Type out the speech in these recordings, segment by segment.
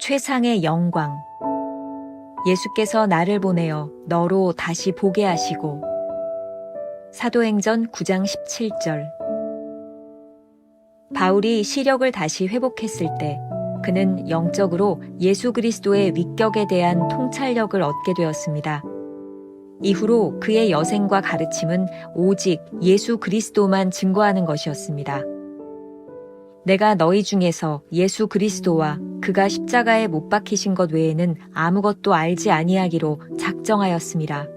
최상의 영광. 예수께서 나를 보내어 너로 다시 보게 하시고. 사도행전 9장 17절. 바울이 시력을 다시 회복했을 때 그는 영적으로 예수 그리스도의 위격에 대한 통찰력을 얻게 되었습니다. 이후로 그의 여생과 가르침은 오직 예수 그리스도만 증거하는 것이었습니다. 내가 너희 중에서 예수 그리스도와 그가 십자가에 못 박히신 것 외에는 아무것도 알지 아니하기로 작정하였습니다.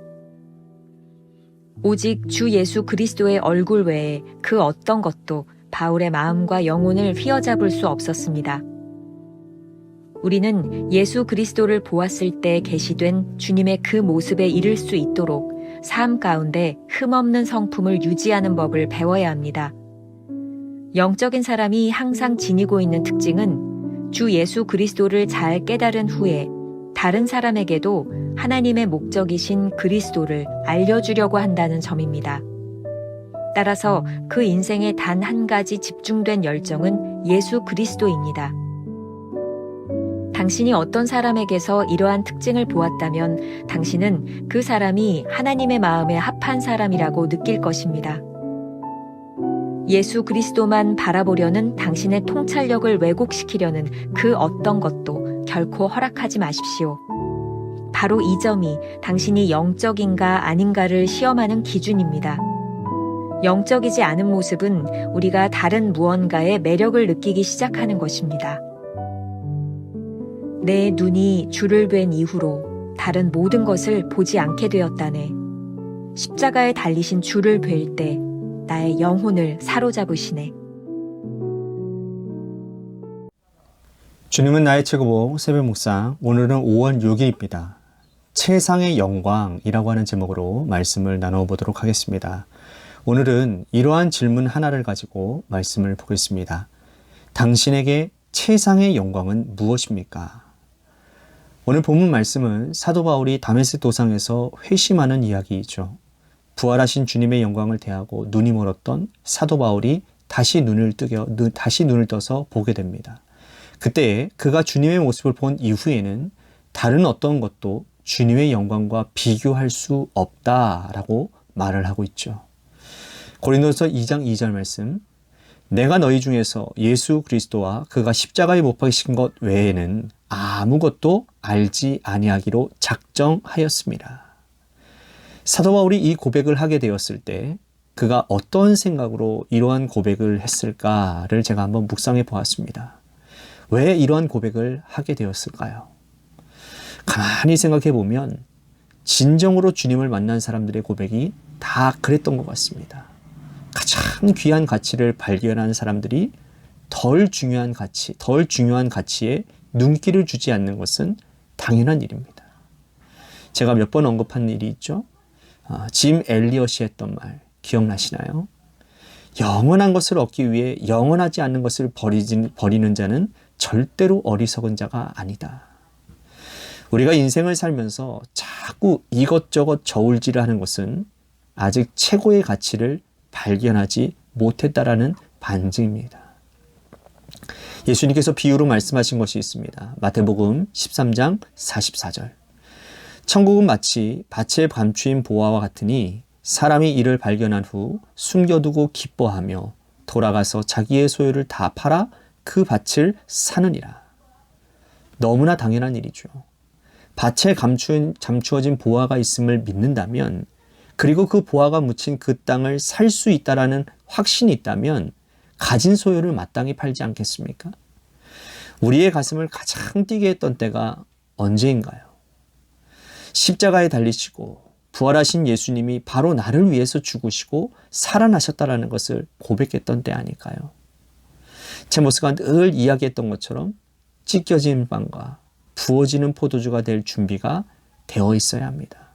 오직 주 예수 그리스도의 얼굴 외에 그 어떤 것도 바울의 마음과 영혼을 휘어잡을 수 없었습니다. 우리는 예수 그리스도를 보았을 때 계시된 주님의 그 모습에 이를 수 있도록 삶 가운데 흠없는 성품을 유지하는 법을 배워야 합니다. 영적인 사람이 항상 지니고 있는 특징은 주 예수 그리스도를 잘 깨달은 후에 다른 사람에게도 하나님의 목적이신 그리스도를 알려주려고 한다는 점입니다. 따라서 그 인생의 단 한 가지 집중된 열정은 예수 그리스도입니다. 당신이 어떤 사람에게서 이러한 특징을 보았다면 당신은 그 사람이 하나님의 마음에 합한 사람이라고 느낄 것입니다. 예수 그리스도만 바라보려는 당신의 통찰력을 왜곡시키려는 그 어떤 것도 결코 허락하지 마십시오. 바로 이 점이 당신이 영적인가 아닌가를 시험하는 기준입니다. 영적이지 않은 모습은 우리가 다른 무언가의 매력을 느끼기 시작하는 것입니다. 내 눈이 주를 뵌 이후로 다른 모든 것을 보지 않게 되었다네. 십자가에 달리신 주를 뵐 때 나의 영혼을 사로잡으시네. 주님은 나의 최고봉 새벽 묵상, 오늘은 5월 6일입니다. 최상의 영광이라고 하는 제목으로 말씀을 나누어 보도록 하겠습니다. 오늘은 이러한 질문 하나를 가지고 말씀을 보겠습니다. 당신에게 최상의 영광은 무엇입니까? 오늘 본문 말씀은 사도 바울이 다메섹 도상에서 회심하는 이야기이죠. 부활하신 주님의 영광을 대하고 눈이 멀었던 사도 바울이 다시 눈을 떠서 보게 됩니다. 그때 그가 주님의 모습을 본 이후에는 다른 어떤 것도 주님의 영광과 비교할 수 없다라고 말을 하고 있죠. 고린도서 2장 2절 말씀, 내가 너희 중에서 예수 그리스도와 그가 십자가에 못 박히신 것 외에는 아무것도 알지 아니하기로 작정하였습니다. 사도 바울이 이 고백을 하게 되었을 때 그가 어떤 생각으로 이러한 고백을 했을까를 제가 한번 묵상해 보았습니다. 왜 이러한 고백을 하게 되었을까요? 가만히 생각해 보면 진정으로 주님을 만난 사람들의 고백이 다 그랬던 것 같습니다. 가장 귀한 가치를 발견한 사람들이 덜 중요한 가치에 눈길을 주지 않는 것은 당연한 일입니다. 제가 몇 번 언급한 일이 있죠. 짐 엘리엇이 했던 말 기억나시나요? 영원한 것을 얻기 위해 영원하지 않는 것을 버리는 자는 절대로 어리석은 자가 아니다. 우리가 인생을 살면서 자꾸 이것저것 저울질하는 것은 아직 최고의 가치를 발견하지 못했다라는 반증입니다. 예수님께서 비유로 말씀하신 것이 있습니다. 마태복음 13장 44절. 천국은 마치 밭에 감추인 보화와 같으니 사람이 이를 발견한 후 숨겨두고 기뻐하며 돌아가서 자기의 소유를 다 팔아 그 밭을 사느니라. 너무나 당연한 일이죠. 밭에 감추어진 보화가 있음을 믿는다면, 그리고 그 보화가 묻힌 그 땅을 살 수 있다라는 확신이 있다면 가진 소유를 마땅히 팔지 않겠습니까? 우리의 가슴을 가장 뛰게 했던 때가 언제인가요? 십자가에 달리시고 부활하신 예수님이 바로 나를 위해서 죽으시고 살아나셨다라는 것을 고백했던 때 아닐까요? 제 모습과 늘 이야기했던 것처럼 찢겨진 빵과 부어지는 포도주가 될 준비가 되어 있어야 합니다.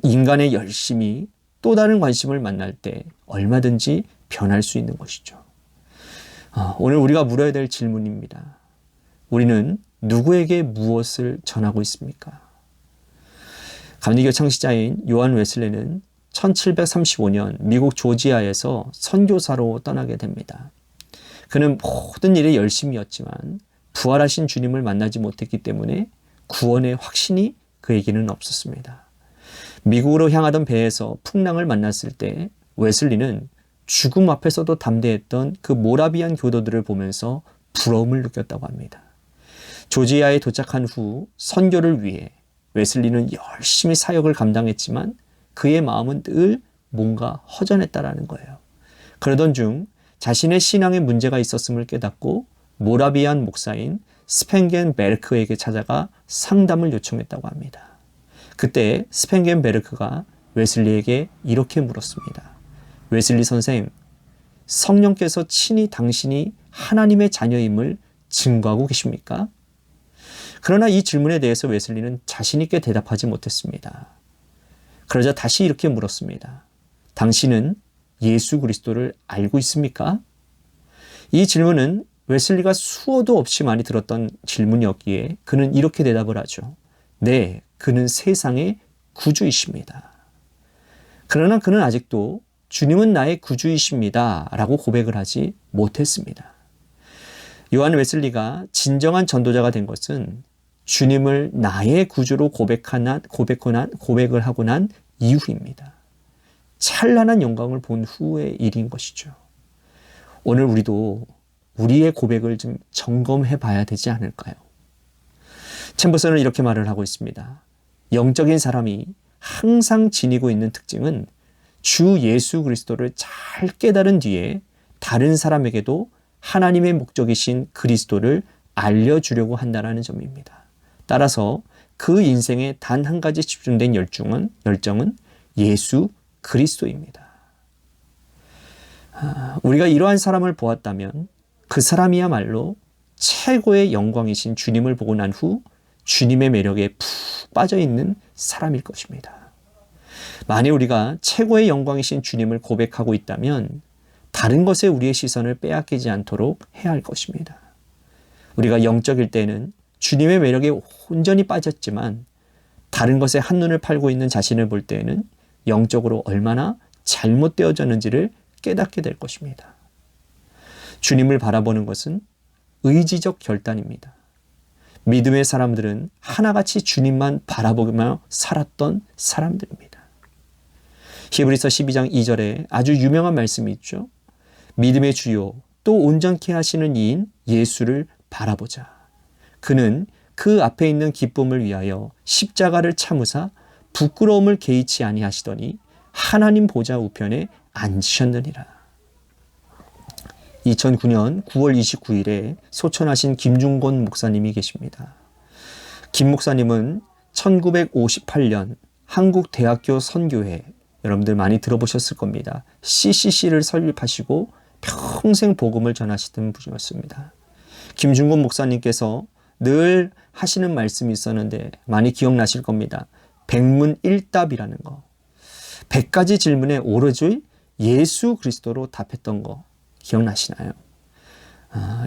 인간의 열심이 또 다른 관심을 만날 때 얼마든지 변할 수 있는 것이죠. 오늘 우리가 물어야 될 질문입니다. 우리는 누구에게 무엇을 전하고 있습니까? 감리교 창시자인 요한 웨슬레는 1735년 미국 조지아에서 선교사로 떠나게 됩니다. 그는 모든 일에 열심이었지만 부활하신 주님을 만나지 못했기 때문에 구원의 확신이 그에게는 없었습니다. 미국으로 향하던 배에서 풍랑을 만났을 때 웨슬리는 죽음 앞에서도 담대했던 그 모라비안 교도들을 보면서 부러움을 느꼈다고 합니다. 조지아에 도착한 후 선교를 위해 웨슬리는 열심히 사역을 감당했지만 그의 마음은 늘 뭔가 허전했다라는 거예요. 그러던 중 자신의 신앙에 문제가 있었음을 깨닫고 모라비안 목사인 스펜겐베르크에게 찾아가 상담을 요청했다고 합니다. 그때 스펜겐베르크가 웨슬리에게 이렇게 물었습니다. 웨슬리 선생, 성령께서 친히 당신이 하나님의 자녀임을 증거하고 계십니까? 그러나 이 질문에 대해서 웨슬리는 자신 있게 대답하지 못했습니다. 그러자 다시 이렇게 물었습니다. 당신은 예수 그리스도를 알고 있습니까? 이 질문은 웨슬리가 수어도 없이 많이 들었던 질문이었기에 그는 이렇게 대답을 하죠. 네, 그는 세상의 구주이십니다. 그러나 그는 아직도 주님은 나의 구주이십니다 라고 고백을 하지 못했습니다. 요한 웨슬리가 진정한 전도자가 된 것은 주님을 나의 구주로 고백을 하고 난 이후입니다. 찬란한 영광을 본 후의 일인 것이죠. 오늘 우리도 우리의 고백을 좀 점검해 봐야 되지 않을까요? 챔버스는 이렇게 말을 하고 있습니다. 영적인 사람이 항상 지니고 있는 특징은 주 예수 그리스도를 잘 깨달은 뒤에 다른 사람에게도 하나님의 목적이신 그리스도를 알려주려고 한다는 점입니다. 따라서 그 인생에 단 한 가지 집중된 열정은 예수 그리스도입니다. 우리가 이러한 사람을 보았다면 그 사람이야말로 최고의 영광이신 주님을 보고 난 후 주님의 매력에 푹 빠져있는 사람일 것입니다. 만일 우리가 최고의 영광이신 주님을 고백하고 있다면 다른 것에 우리의 시선을 빼앗기지 않도록 해야 할 것입니다. 우리가 영적일 때는 주님의 매력에 온전히 빠졌지만 다른 것에 한눈을 팔고 있는 자신을 볼 때에는 영적으로 얼마나 잘못되어졌는지를 깨닫게 될 것입니다. 주님을 바라보는 것은 의지적 결단입니다. 믿음의 사람들은 하나같이 주님만 바라보며 살았던 사람들입니다. 히브리서 12장 2절에 아주 유명한 말씀이 있죠. 믿음의 주요 또 온전케 하시는 이인 예수를 바라보자. 그는 그 앞에 있는 기쁨을 위하여 십자가를 참으사 부끄러움을 개의치 아니하시더니 하나님 보좌 우편에 앉으셨느니라. 2009년 9월 29일에 소천하신 김중곤 목사님이 계십니다. 김 목사님은 1958년 한국대학교 선교회, 여러분들 많이 들어보셨을 겁니다. CCC를 설립하시고 평생 복음을 전하시던 분이었습니다. 김중곤 목사님께서 늘 하시는 말씀이 있었는데 많이 기억나실 겁니다. 백문일답이라는 거. 100가지 질문에 오로지 예수 그리스도로 답했던 거 기억나시나요?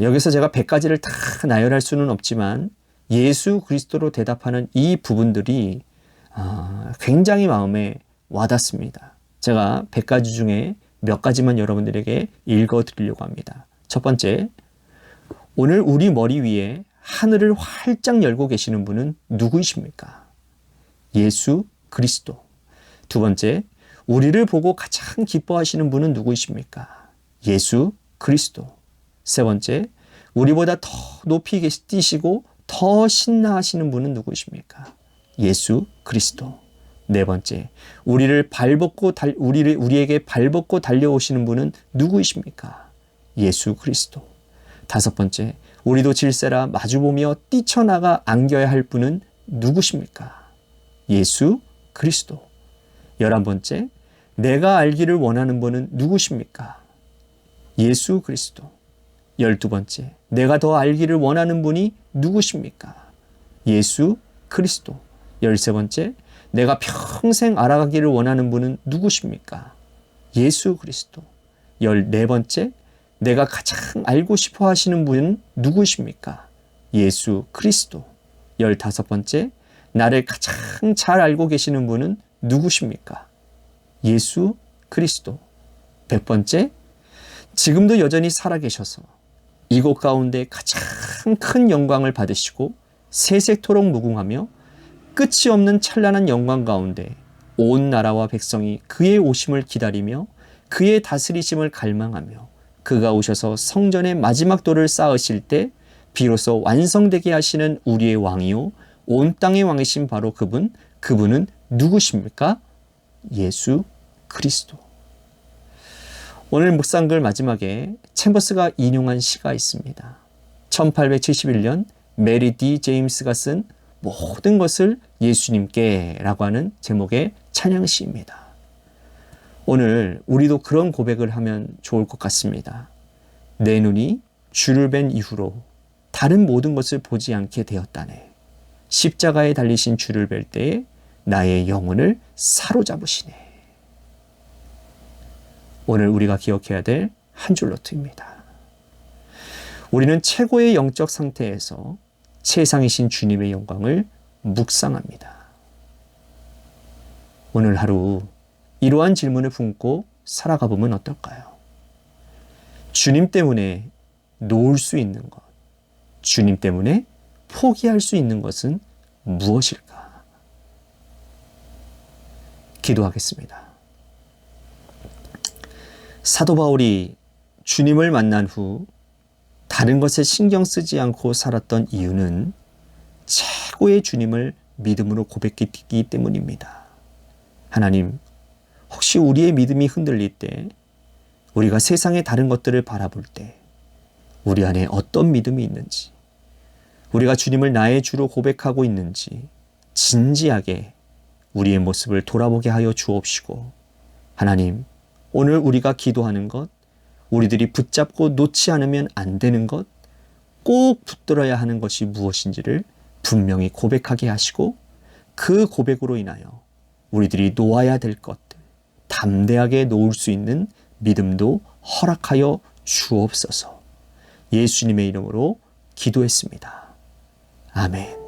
여기서 제가 100가지를 다 나열할 수는 없지만 예수 그리스도로 대답하는 이 부분들이 굉장히 마음에 와닿습니다. 제가 100가지 중에 몇 가지만 여러분들에게 읽어드리려고 합니다. 첫 번째, 오늘 우리 머리 위에 하늘을 활짝 열고 계시는 분은 누구이십니까? 예수 그리스도. 두 번째, 우리를 보고 가장 기뻐하시는 분은 누구이십니까? 예수 그리스도. 세 번째, 우리보다 더 높이 뛰시고 더 신나하시는 분은 누구이십니까? 예수 그리스도. 네 번째, 우리에게 발벗고 달려오시는 분은 누구이십니까? 예수 그리스도. 다섯 번째, 우리도 질세라 마주보며 뛰쳐나가 안겨야 할 분은 누구십니까? 예수 그리스도. 11번째, 내가 알기를 원하는 분은 누구십니까? 예수 그리스도. 12번째, 내가 더 알기를 원하는 분이 누구십니까? 예수 그리스도. 13번째, 내가 평생 알아가기를 원하는 분은 누구십니까? 예수 그리스도. 14번째, 내가 가장 알고 싶어 하시는 분은 누구십니까? 예수 그리스도. 15번째, 나를 가장 잘 알고 계시는 분은 누구십니까? 예수 그리스도. 100번째, 지금도 여전히 살아계셔서 이곳 가운데 가장 가장 큰 영광을 받으시고 세세토록 무궁하며 끝이 없는 찬란한 영광 가운데 온 나라와 백성이 그의 오심을 기다리며 그의 다스리심을 갈망하며 그가 오셔서 성전의 마지막 돌을 쌓으실 때 비로소 완성되게 하시는 우리의 왕이요 온 땅의 왕이신 바로 그분은 누구십니까? 예수 그리스도. 오늘 묵상글 마지막에 챔버스가 인용한 시가 있습니다. 1871년 메리 디 제임스가 쓴 모든 것을 예수님께 라고 하는 제목의 찬양시입니다. 오늘 우리도 그런 고백을 하면 좋을 것 같습니다. 내 눈이 주를 뵌 이후로 다른 모든 것을 보지 않게 되었다네. 십자가에 달리신 주를 뵐 때에 나의 영혼을 사로잡으시네. 오늘 우리가 기억해야 될 한 줄 노트입니다. 우리는 최고의 영적 상태에서 최상이신 주님의 영광을 묵상합니다. 오늘 하루 이러한 질문을 품고 살아가 보면 어떨까요? 주님 때문에 놓을 수 있는 것, 주님 때문에 포기할 수 있는 것은 무엇일까? 기도하겠습니다. 사도 바울이 주님을 만난 후 다른 것에 신경 쓰지 않고 살았던 이유는 최고의 주님을 믿음으로 고백했기 때문입니다. 하나님, 혹시 우리의 믿음이 흔들릴 때, 우리가 세상의 다른 것들을 바라볼 때 우리 안에 어떤 믿음이 있는지, 우리가 주님을 나의 주로 고백하고 있는지 진지하게 우리의 모습을 돌아보게 하여 주옵시고, 하나님, 오늘 우리가 기도하는 것, 우리들이 붙잡고 놓지 않으면 안 되는 것, 꼭 붙들어야 하는 것이 무엇인지를 분명히 고백하게 하시고, 그 고백으로 인하여 우리들이 놓아야 될 것들, 담대하게 놓을 수 있는 믿음도 허락하여 주옵소서. 예수님의 이름으로 기도했습니다. 아멘.